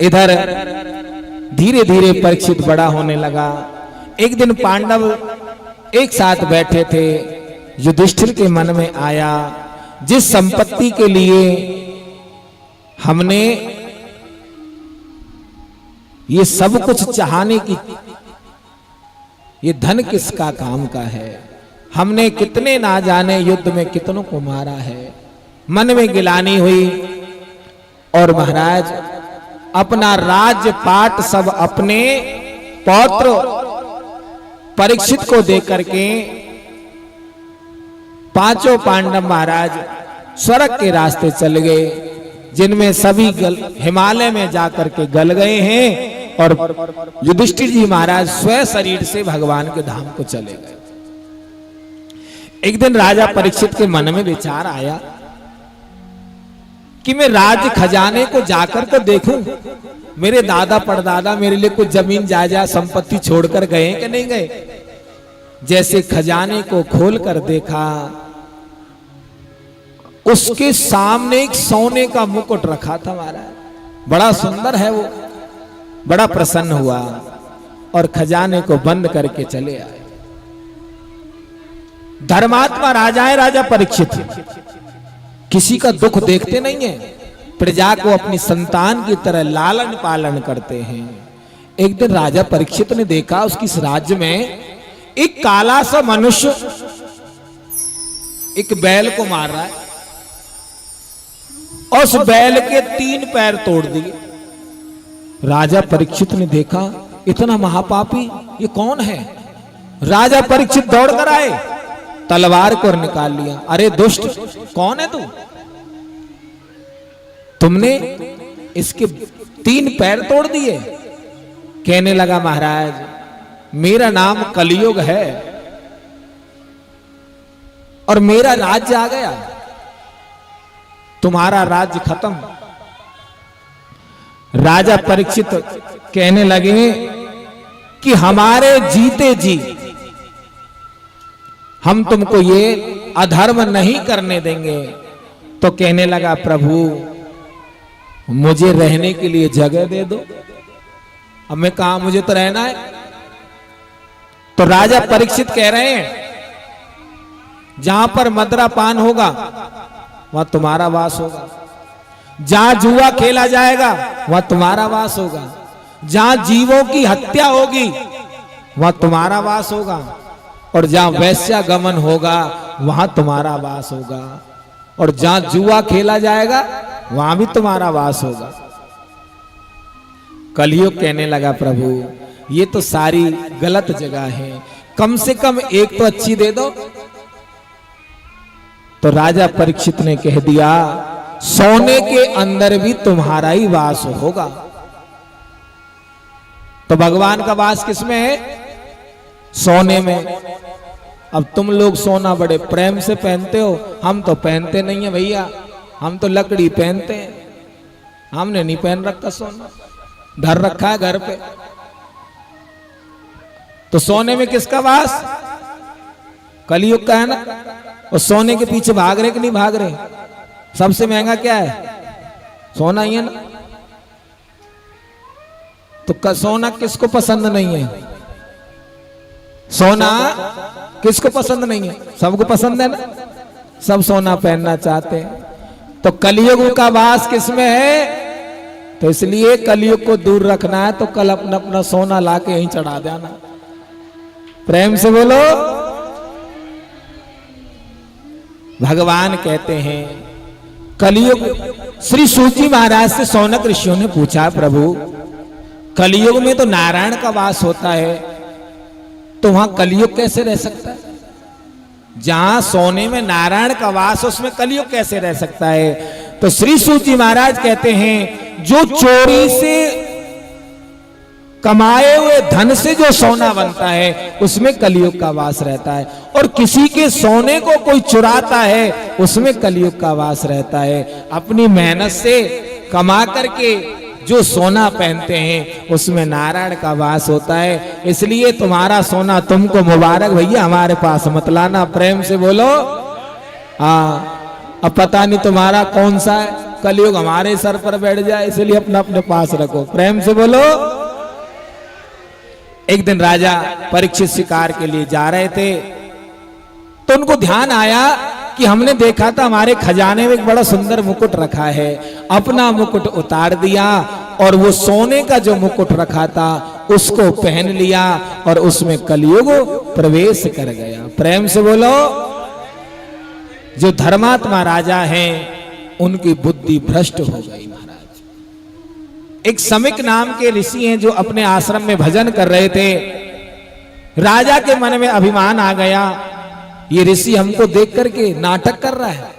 इधर धीरे धीरे परीक्षित बड़ा होने लगा। एक दिन पांडव एक साथ बैठे थे। युधिष्ठिर के मन में आया, जिस संपत्ति के लिए हमने ये सब कुछ चाहने की, ये धन किसका काम का है? हमने कितने ना जाने युद्ध में कितनों को मारा है। मन में गिलानी हुई और महाराज अपना राज्य पाट सब अपने पौत्र परीक्षित को देकर के पांचों पांडव महाराज स्वर्ग के रास्ते चल गए, जिनमें सभी हिमालय में जाकर के गल गए हैं। और युधिष्ठिर जी महाराज स्वयं शरीर से भगवान के धाम को चले गए। एक दिन राजा परीक्षित के मन में विचार आया कि मैं राज्य खजाने को जाकर तो देखूं, मेरे दादा परदादा मेरे लिए कुछ जमीन जायदाद संपत्ति छोड़कर गए कि नहीं गए। जैसे खजाने को खोल कर देखा, उसके सामने एक सोने का मुकुट रखा था महाराज, बड़ा सुंदर है वो। बड़ा प्रसन्न हुआ और खजाने को बंद करके चले आए। धर्मात्मा राजा है राजा परीक्षित, किसी का दुख देखते नहीं है, प्रजा को अपनी संतान की तरह लालन पालन करते हैं। एक दिन राजा परीक्षित ने देखा उसकी इस राज्य में एक काला सा मनुष्य एक बैल को मार रहा है और उस बैल के 3 पैर तोड़ दिए। राजा परीक्षित ने देखा इतना महापापी ये कौन है। राजा परीक्षित दौड़ कर आए, तलवार को निकाल लिया। अरे दुष्ट, कौन है तू? तुमने इसके 3 पैर तोड़ दिए। कहने लगा महाराज मेरा नाम कलियुग है और मेरा राज्य आ गया, तुम्हारा राज्य खत्म। राजा परीक्षित कहने लगे कि हमारे जीते जी हम तुमको ये अधर्म नहीं करने देंगे। तो कहने लगा प्रभु मुझे रहने के लिए जगह दे दो। अब मैं कहा, मुझे तो रहना है। तो राजा परीक्षित कह रहे हैं जहां पर मदिरापान होगा वहां तुम्हारा वास होगा, जहां जुआ खेला जाएगा वहां तुम्हारा वास होगा, जहां जीवों की हत्या होगी वहां तुम्हारा वास होगा, और जहां वैश्यागमन होगा वहां तुम्हारा वास होगा, और जहां जुआ खेला जाएगा वहां भी तुम्हारा वास होगा। कलियुग कहने लगा प्रभु ये तो सारी गलत जगह है, कम से कम एक तो अच्छी दे दो। तो राजा परीक्षित ने कह दिया सोने के अंदर भी तुम्हारा ही वास होगा। तो भगवान का वास किसमें है? सोने में। अब तुम लोग सोना बड़े प्रेम से पहनते हो, हम तो पहनते नहीं है भैया, हम तो लकड़ी पहनते हैं। हमने नहीं पहन रखा सोना, धर रखा है घर पे। तो सोने में किसका वास? कलियुग का है ना। और सोने के पीछे भाग रहे कि नहीं भाग रहे? सबसे महंगा क्या है? सोना ही है ना। तो सोना किसको पसंद नहीं है? सोना किसको पसंद नहीं है? सबको पसंद है ना, सब सोना पहनना चाहते हैं। तो कलियुग का वास किसमें है? तो इसलिए कलियुग को दूर रखना है तो कल अपना अपना सोना लाके यहीं चढ़ा देना। प्रेम से बोलो। भगवान कहते हैं कलियुग। श्री सूजी महाराज से सौनक ऋषियों ने पूछा प्रभु कलियुग में तो नारायण का वास होता है, तो वहां कलियुग कैसे रह सकता है? जहां सोने में नारायण का वास उसमें कलियुग कैसे रह सकता है? तो श्री सूजी महाराज कहते हैं जो चोरी से कमाए हुए धन से जो सोना बनता है उसमें कलियुग का वास रहता है, और किसी के सोने को कोई चुराता है उसमें कलियुग का वास रहता है। अपनी मेहनत से कमा करके जो सोना पहनते हैं उसमें नारायण का वास होता है। इसलिए तुम्हारा सोना तुमको मुबारक भैया, हमारे पास मत लाना। प्रेम से बोलो। अब पता नहीं तुम्हारा कौन सा है, कलयुग हमारे सर पर बैठ जाए, इसलिए अपना अपने पास रखो। प्रेम से बोलो। एक दिन राजा परीक्षित शिकार के लिए जा रहे थे, तो उनको ध्यान आया कि हमने देखा था हमारे खजाने में एक बड़ा सुंदर मुकुट रखा है। अपना मुकुट उतार दिया और वो सोने का जो मुकुट रखा था उसको पहन लिया और उसमें कलयुग प्रवेश कर गया। प्रेम से बोलो। जो धर्मात्मा राजा हैं उनकी बुद्धि भ्रष्ट हो गई महाराज। एक समिक नाम के ऋषि हैं जो अपने आश्रम में भजन कर रहे थे। राजा के मन में अभिमान आ गया, ये ऋषि हमको देख करके नाटक कर रहा है,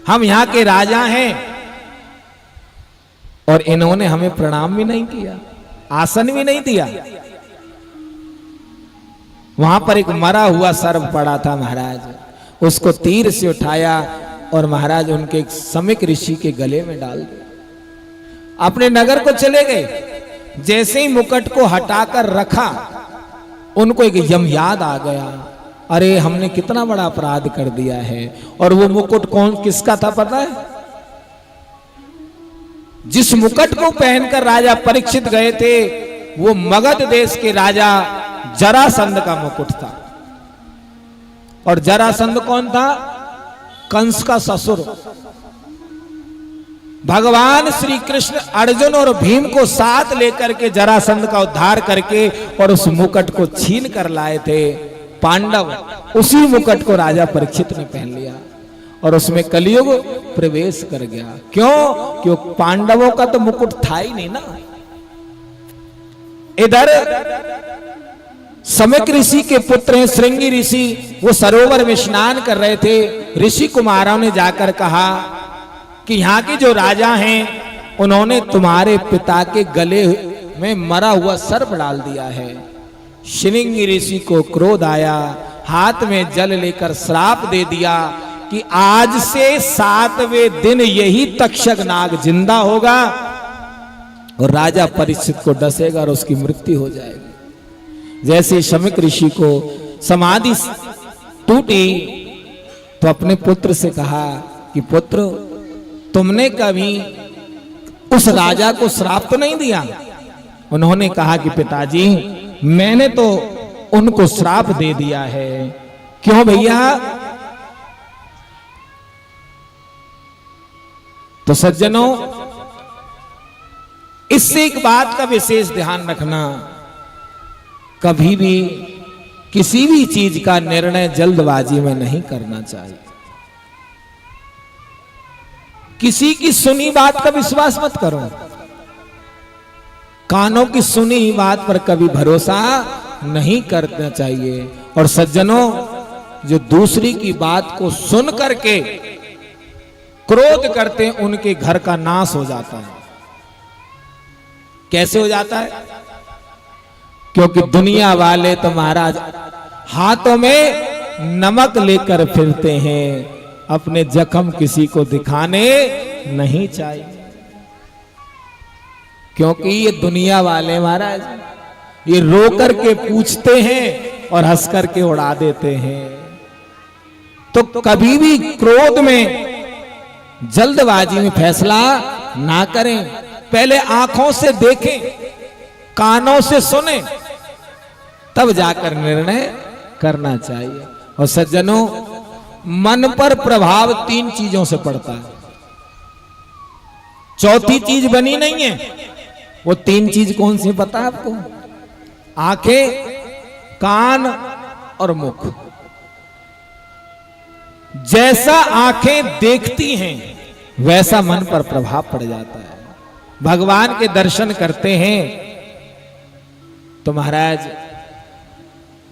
हम यहां के राजा हैं और इन्होंने हमें प्रणाम भी नहीं किया, आसन भी नहीं दिया। वहां पर एक मरा हुआ सर्प पड़ा था महाराज, उसको तीर से उठाया और महाराज उनके एक समिक ऋषि के गले में डाल दिया। अपने नगर को चले गए। जैसे ही मुकुट को हटाकर रखा, उनको एक यम याद आ गया, अरे हमने कितना बड़ा अपराध कर दिया है। और वो मुकुट कौन किसका था पता है? जिस मुकुट को पहनकर राजा परीक्षित गए थे वो मगध देश के राजा जरासंध का मुकुट था। और जरासंध कौन था? कंस का ससुर। भगवान श्री कृष्ण अर्जुन और भीम को साथ लेकर के जरासंध का उद्धार करके और उस मुकुट को छीन कर लाए थे पांडव। उसी मुकुट को राजा परीक्षित ने पहन लिया और उसमें कलयुग प्रवेश कर गया। क्यों? क्योंकि पांडवों का तो मुकुट था ही नहीं ना। इधर समिक ऋषि के पुत्र हैं श्रृंगी ऋषि, वो सरोवर में स्नान कर रहे थे। ऋषि कुमारों ने जाकर कहा कि यहाँ के जो राजा हैं उन्होंने तुम्हारे पिता के गले में मरा हुआ सर्प डाल दिया है। श्रृंगी ऋषि को क्रोध आया, हाथ में जल लेकर श्राप दे दिया कि आज से 7वें दिन यही तक्षक नाग जिंदा होगा और राजा परीक्षित को डसेगा और उसकी मृत्यु हो जाएगी। जैसे समिक ऋषि को समाधि टूटी तो अपने पुत्र से कहा कि पुत्र, तुमने कभी उस राजा को श्राप तो नहीं दिया? उन्होंने कहा कि पिताजी, मैंने तो उनको श्राप दे दिया है। क्यों भैया? तो सज्जनों, इससे एक बात का विशेष ध्यान रखना, कभी भी किसी भी चीज का निर्णय जल्दबाजी में नहीं करना चाहिए। किसी की सुनी बात का विश्वास मत करो। कानों की सुनी बात पर कभी भरोसा नहीं करना चाहिए। और सज्जनों, जो दूसरी की बात को सुन करके क्रोध करते हैं उनके घर का नाश हो जाता है। कैसे हो जाता है? क्योंकि दुनिया वाले तो महाराज हाथों में नमक लेकर फिरते हैं, अपने जख्म किसी को दिखाने नहीं चाहिए। क्योंकि ये दुनिया वाले महाराज ये रो करके पूछते हैं और हंस करके उड़ा देते हैं। तो कभी भी क्रोध में जल्दबाजी में फैसला ना करें। पहले आंखों से देखें, कानों से सुने, तब जाकर निर्णय करना चाहिए। और सज्जनों, मन पर प्रभाव 3 चीजों से पड़ता है, चौथी चीज बनी नहीं है। वो 3 चीज कौन सी पता है आपको? आंखें, कान और मुख। जैसा आंखें देखती हैं वैसा मन पर प्रभाव पड़ जाता है। भगवान के दर्शन करते हैं तो महाराज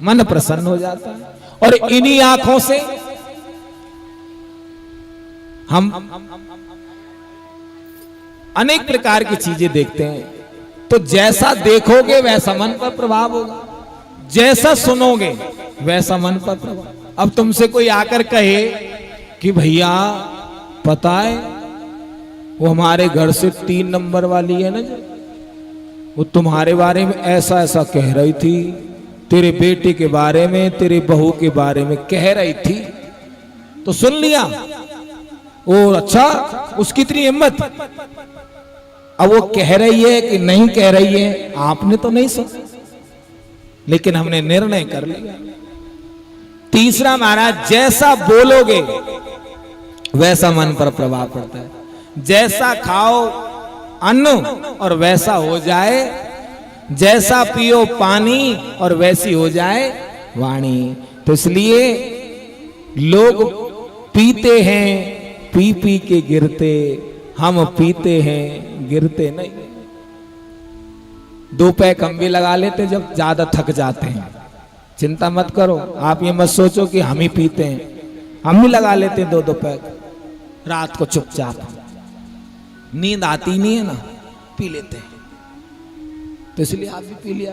मन प्रसन्न हो जाता है। और इन्हीं आंखों से हम अनेक प्रकार की चीजें देखते हैं। तो जैसा देखोगे वैसा मन पर प्रभाव होगा, जैसा सुनोगे वैसा मन पर प्रभाव। अब तुमसे कोई आकर कहे कि भैया पता है वो हमारे घर से 3 नंबर वाली है ना, वो तुम्हारे बारे में ऐसा ऐसा कह रही थी, तेरे बेटे के बारे में, तेरे बहू के बारे में कह रही थी, तो सुन लिया। ओ अच्छा, उसकी इतनी हिम्मत। अब वो कह रही है कि नहीं कह रही है, आपने तो नहीं सुना, लेकिन हमने निर्णय कर लिया। तीसरा महाराज, जैसा बोलोगे वैसा मन पर प्रभाव पड़ता है। जैसा खाओ अन्न और वैसा हो जाए, जैसा पियो पानी और वैसी हो जाए वाणी। तो इसलिए लोग पीते हैं, पी पी के गिरते, हम पीते हैं गिरते नहीं। 2 पैक हम भी लगा लेते जब ज्यादा थक जाते हैं। चिंता मत करो, आप ये मत सोचो कि हम ही पीते हैं, हम भी लगा लेते हैं 2-2 पैक रात को चुपचाप। नींद आती नहीं है ना, पी लेते हैं। तो इसलिए आप भी पी लिया,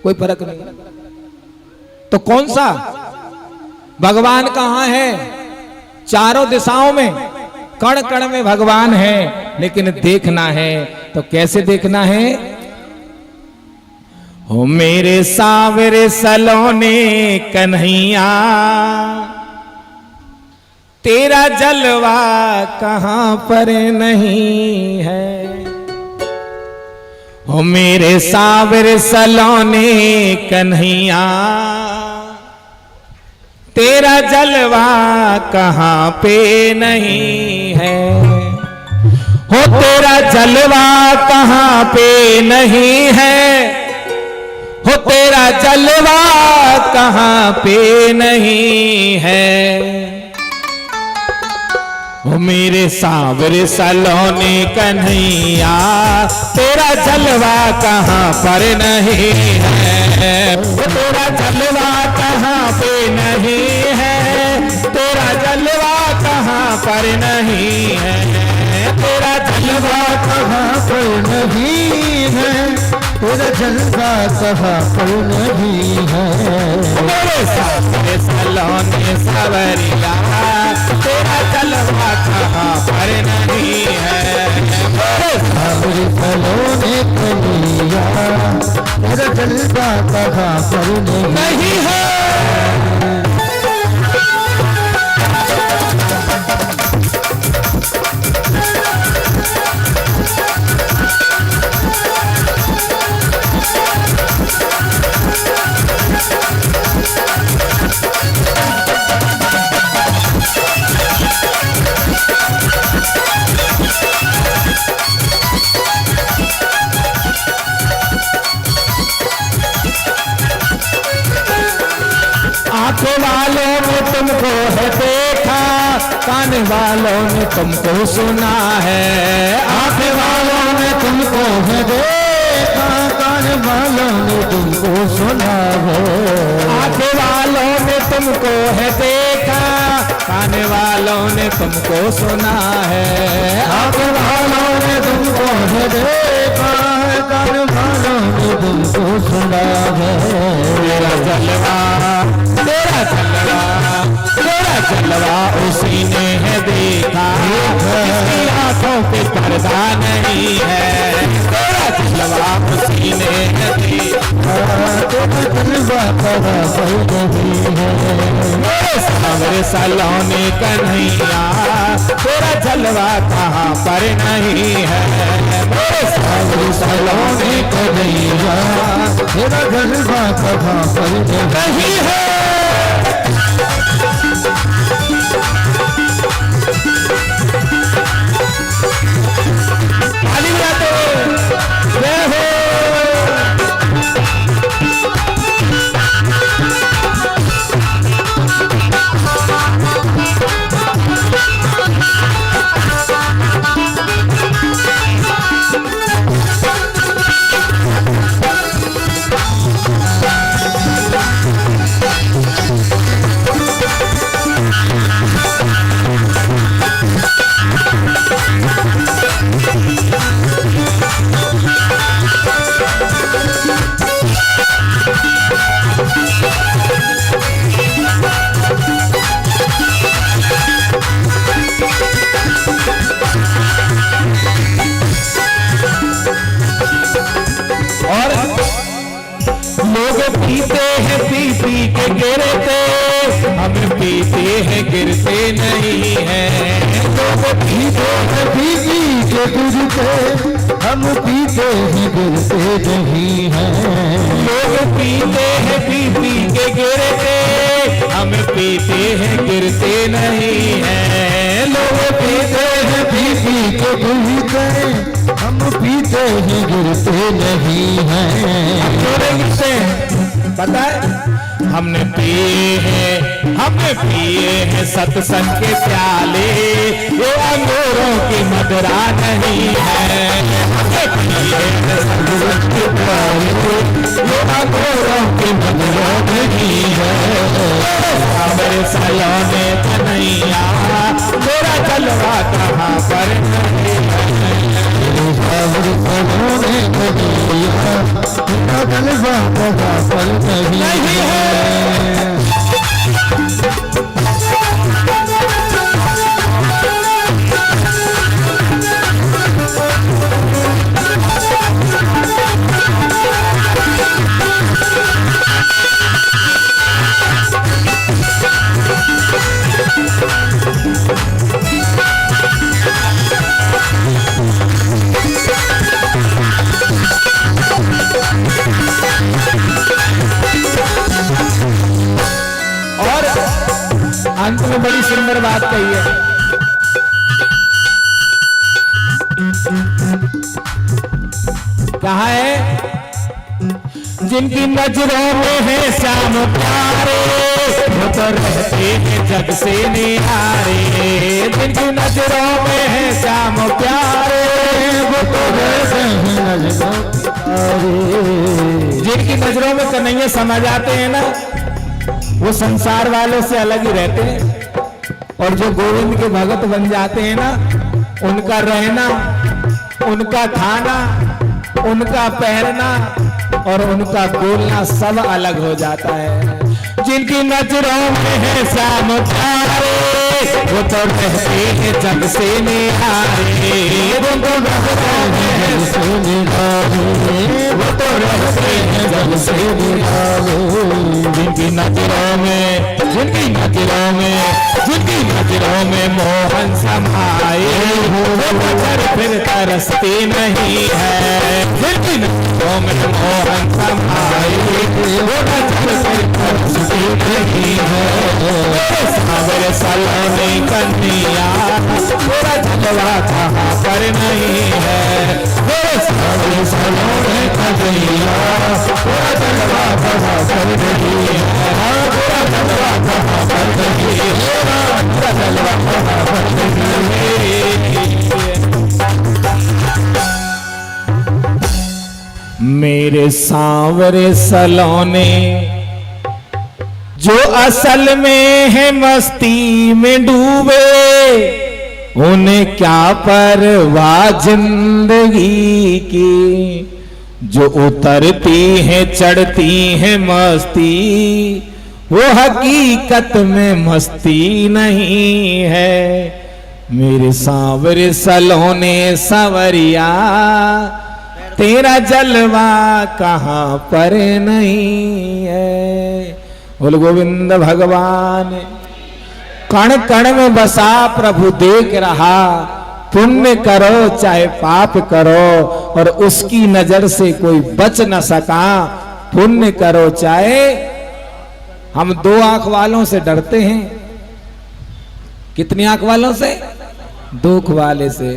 कोई फर्क नहीं। तो कौन सा भगवान कहां है? चारों दिशाओं में, कण कण में भगवान है, लेकिन देखना है तो कैसे देखना है? हो मेरे सावरे सलोने कन्हैया, तेरा जलवा कहां पर नहीं है। हो मेरे सावरे सलोने कन्हैया, तेरा जलवा कहां पे नहीं है। हो तेरा जलवा कहां पे नहीं है, हो तेरा जलवा कहां पे नहीं है। हो मेरे सावरे सलोने कन्हैया, तेरा जलवा कहां पर नहीं है। वो तेरा जलवा कहां पे नहीं है, तेरा जलवा कहां पर नहीं है। तेरा जलवा कहां पर नहीं है, तेरा जलवा कहां पर नहीं है। मेरे सावरे सलोने सावरिया, तेरा जलवा कहां पर नहीं है। मेरे सावरे सलोने कन्हैया, तेरा जलवा कहां पर नहीं है। आंखों वालों ने तुमको है देखा, कान वालों ने तुमको सुना है। आंखें वालों ने तुमको है देखा, कान वालों ने तुमको सुना है। आंखें वालों ने तुमको है देखा, कान वालों ने तुमको सुना है। आंखें वालों ने तुमको है देखा, कान वालों ने तुमको सुना है। तेरा जलवा, तेरा जलवा, तेरा जलवा उसी ने है देखा, जिसकी आंखों पे पर्दा नहीं है। तेरा जलवा उसी ने है देखा, तेरा जलवा कहां पर नहीं है। मेरे सावरे सलोने कन्हैया, तेरा जलवा कहां पर नहीं है। मेरे सावरे सलोने कन्हैया, तेरा जलवा कहां पर नहीं है। ताली बजाते जय हो। पीते हैं गिरते नहीं हैं। लोग पीते हैं पी के गिरते, हम पीते हैं गिरते नहीं हैं। लोग पीते हैं पी के गिरते, हम पीते हैं गिरते नहीं हैं। लोग पीते हैं पी के गिरते, हम पीते हैं गिरते नहीं हैं। क्यों गिरते हैं पता है? हमने पिए हैं सत्संग के प्याले, ये अंगूरों की मदिरा नहीं है। हमने पिए हैं सत्संग के प्याले, ये अंगूरों की मदिरा नहीं है। सावरे सलोने कन्हैया, मेरा जलवा कहाँ पर नहीं है। सावरे सलोने कन्हैया, मेरा जलवा कहाँ पर नहीं है। और अंत में बड़ी सुंदर बात कही है, कहा है? जिनकी नजरों में है श्याम प्यारे, वो तो रहते हैं जग से निहारे। जिनकी नजरों में है श्याम प्यारे, वो तो रहते हैं जिनकी नजरों में कन्हैया समा जाते हैं ना, वो संसार वालों से अलग ही रहते हैं। और जो गोविंद के भगत बन जाते हैं ना, उनका रहना, उनका खाना, उनका पहनना और उनका बोलना सब अलग हो जाता है। जिनकी नजरों में है श्याम प्यारे, वो तो रहते हैं जग से निहारे। वो तो रहते हैं जग से निहारे, वो तो रहते हैं जग से निहारे। जिनकी नजरों में, जिनकी नजरों में, जिनकी नजरों में मोहन समाए, वो नजर फिर तरसती नहीं है। जिनकी नजरों में मोहन समाए, वो नजर फिर तरसती नहीं है। सावरे सलोने कन्हैया, मेरा जलवा कहाँ पर नहीं है। सावरे सलोने कन्हैया, मेरा जलवा कहाँ पर नहीं है। मेरा जलवा कहाँ पर नहीं है। मेरा जलवा कहाँ पर नहीं है। मेरे सांवरे सलोने जो असल में है मस्ती में डूबे, उन्हें क्या परवाह जिंदगी की। जो उतरती है चढ़ती है मस्ती, वो हकीकत में मस्ती नहीं है। मेरे सांवरे सलोने सांवरिया, तेरा जलवा कहाँ पर नहीं है। बोल गोविंद भगवान। कण कण में बसा प्रभु देख रहा, पुण्य करो चाहे पाप करो, और उसकी नजर से कोई बच न सका। पुण्य करो चाहे, हम दो आंख वालों से डरते हैं। कितनी आंख वालों से? दो आंख वाले से।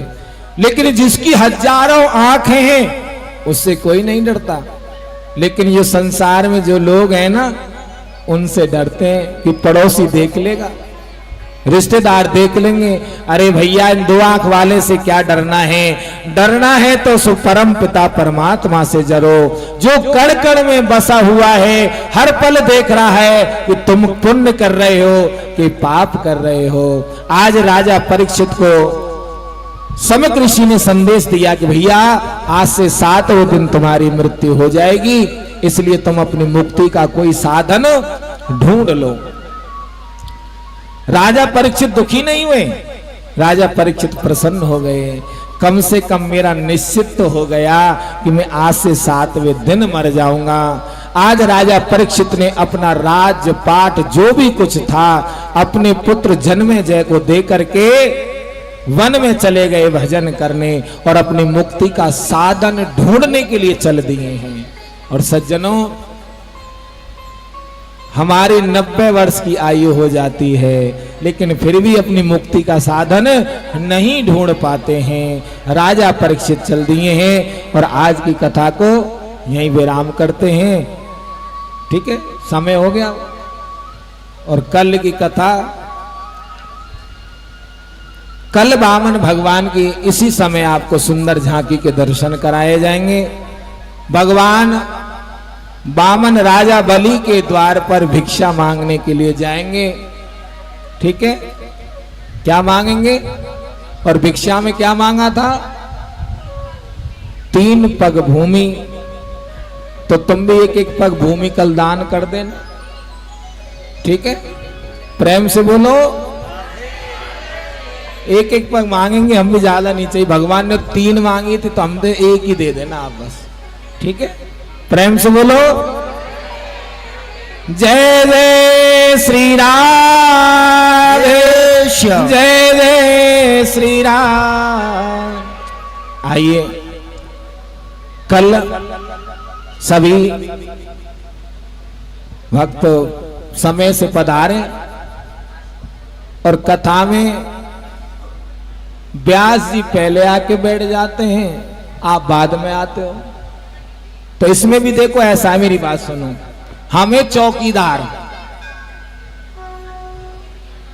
लेकिन जिसकी हजारों आंखें हैं उससे कोई नहीं डरता। लेकिन ये संसार में जो लोग हैं ना, उनसे डरते हैं कि पड़ोसी देख लेगा, रिश्तेदार देख लेंगे। अरे भैया, इन दो आंख वाले से क्या डरना है? डरना है तो सो परम पिता परमात्मा से जरो, जो कण कण में बसा हुआ है, हर पल देख रहा है कि तुम पुण्य कर रहे हो कि पाप कर रहे हो। आज राजा परीक्षित को समक ऋषि ने संदेश दिया कि भैया, आज से 7वें दिन तुम्हारी मृत्यु हो जाएगी, इसलिए तुम अपनी मुक्ति का कोई साधन ढूंढ लो। राजा परीक्षित दुखी नहीं हुए, राजा परीक्षित प्रसन्न हो गए। कम से कम मेरा निश्चित तो हो गया कि मैं आज से 7वें दिन मर जाऊंगा। आज राजा परीक्षित ने अपना राज्य पाट जो भी कुछ था अपने पुत्र जन्मेजय को दे करके वन में चले गए भजन करने और अपनी मुक्ति का साधन ढूंढने के लिए चल दिए हैं। और सज्जनों, हमारी 90 वर्ष की आयु हो जाती है लेकिन फिर भी अपनी मुक्ति का साधन नहीं ढूंढ पाते हैं। राजा परीक्षित चल दिए हैं और आज की कथा को यहीं विराम करते हैं। ठीक है, समय हो गया और कल की कथा, कल वामन भगवान की इसी समय आपको सुंदर झांकी के दर्शन कराए जाएंगे। भगवान वामन राजा बलि के द्वार पर भिक्षा मांगने के लिए जाएंगे। ठीक है, क्या मांगेंगे और भिक्षा में क्या मांगा था? 3 पग भूमि। तो तुम भी एक एक पग भूमि कल दान कर देना। ठीक है, प्रेम से बोलो। एक एक पग मांगेंगे, हम भी ज्यादा नहीं चाहिए। भगवान ने 3 मांगी थी तो हम तो 1 ही दे देना आप बस। ठीक है, प्रेम से बोलो। जय जय श्री राम, जय जय श्री राम। आइए, कल सभी भक्त समय से पधारे और कथा में व्यास जी पहले आके बैठ जाते हैं, आप बाद में आते हो। तो इसमें भी देखो ऐसा है, मेरी बात सुनो, हमें चौकीदार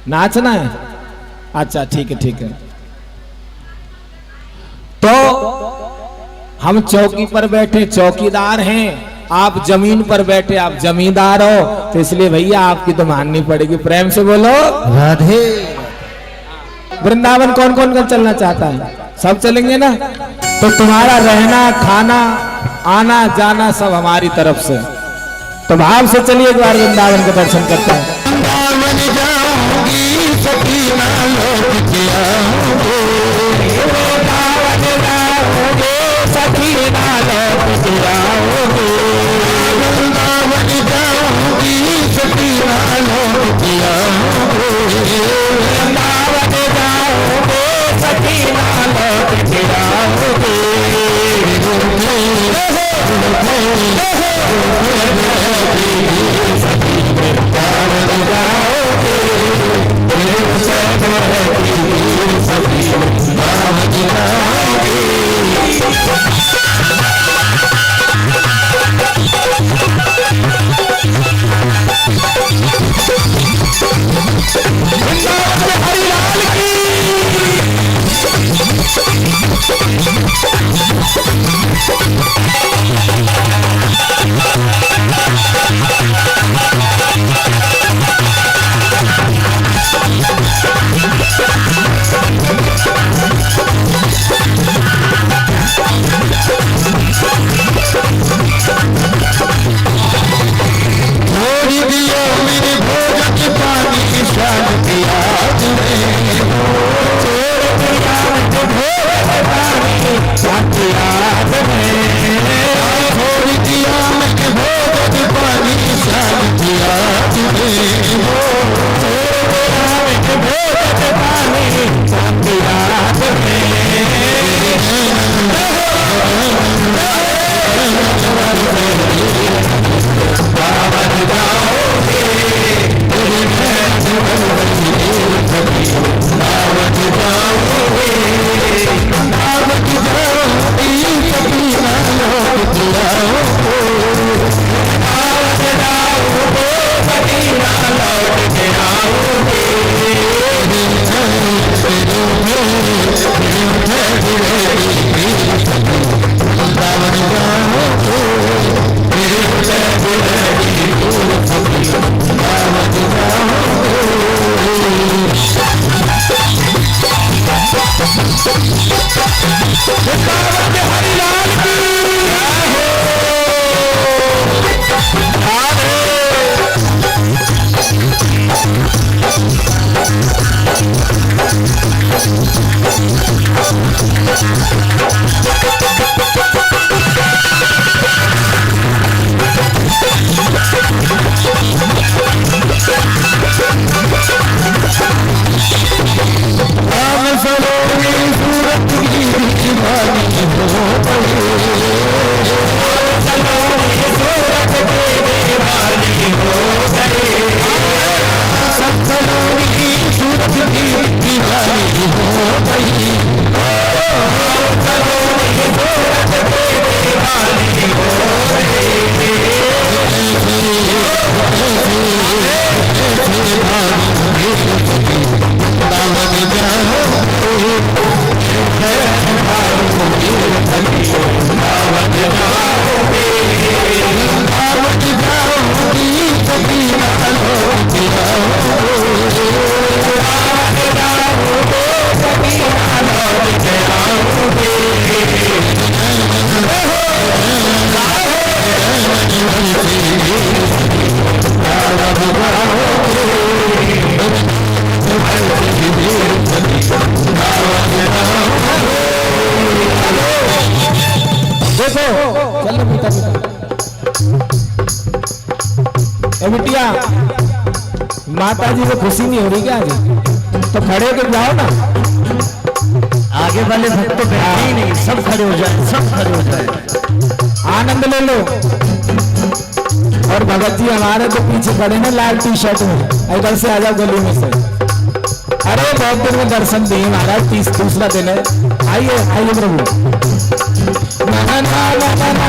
नाचना है। अच्छा ठीक है, ठीक है। तो हम चौकी पर बैठे चौकीदार हैं, आप जमीन पर बैठे आप जमींदार हो, तो इसलिए भैया आपकी तो माननी पड़ेगी। प्रेम से बोलो राधे। वृंदावन कौन कौन कर चलना चाहता है? सब चलेंगे ना? तो तुम्हारा रहना खाना आना जाना सब हमारी तरफ से। तो भाव से चलिए एक बार वृंदावन के दर्शन करते हैं। वृंदावन जाऊंगी सकीना लौट के आऊंगी, वृंदावन जाऊंगी सकीना लौट के आऊंगी, वृंदावन जाऊंगी सकीना लौट के आऊंगी, वृंदावन जाऊंगी सकीना लौट के आऊंगी। की दीवानी हो गई, देखो चलो बेटा बिटिया, माता जी को खुशी नहीं हो रही क्या आज? तो खड़े होकर जाओ ना, आगे वाले भक्त तो बैठे ही नहीं, सब खड़े हो जाए, सब खड़े हो जाए, आनंद ले लो। और भगत जी हमारे तो पीछे खड़े ना लाल टी शर्ट में, इधर से आ जाओ गली में से। अरे बहुत दिन में दर्शन दिए महाराज, दूसरा दिन है, आइए आइए प्रभु। ना ना ना ना ना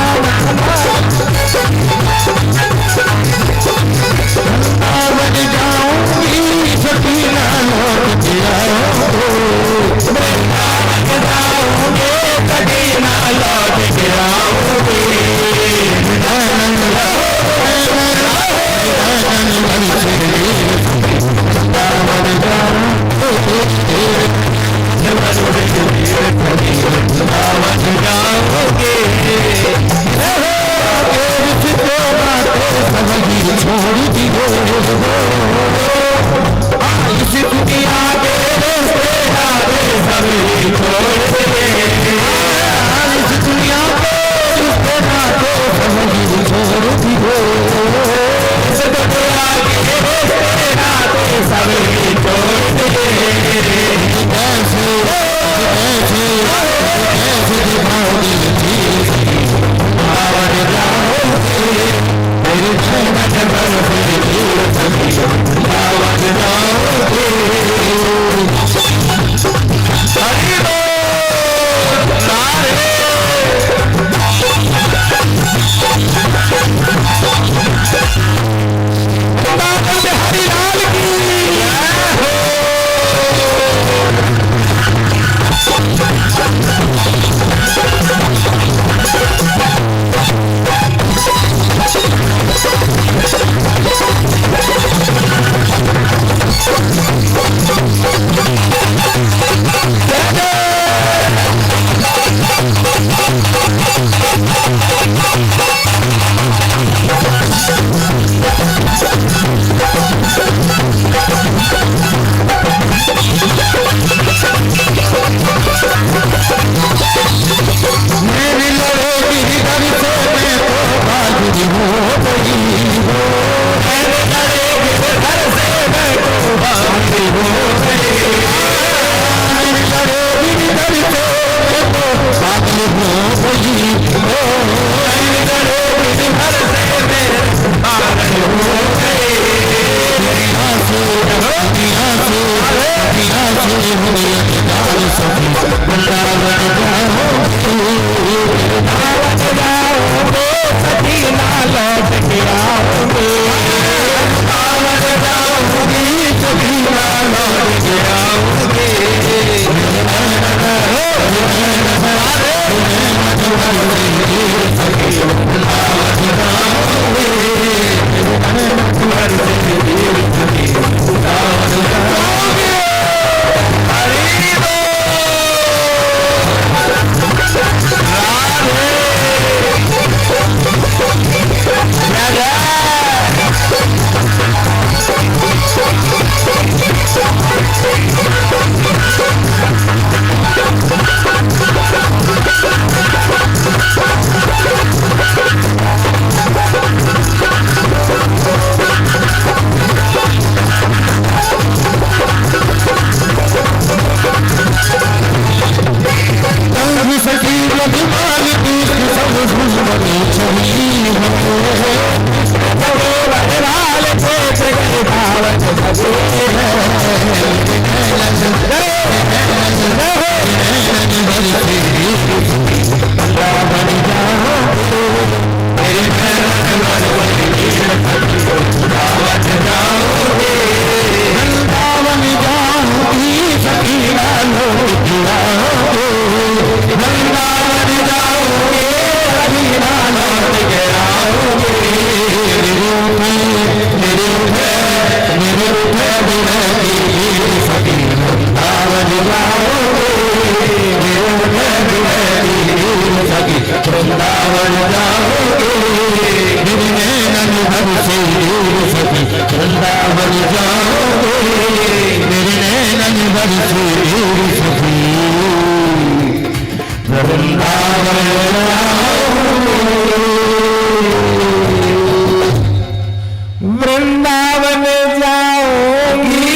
वृंदावन जाऊंगी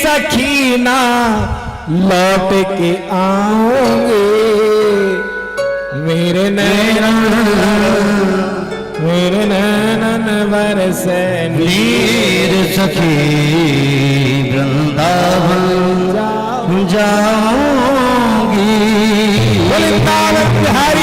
सखीना लौट के आऊंगी मेरे नैनन बरसे नीर सखी वृंदावन जाऊंगी वृंदावन बिहारी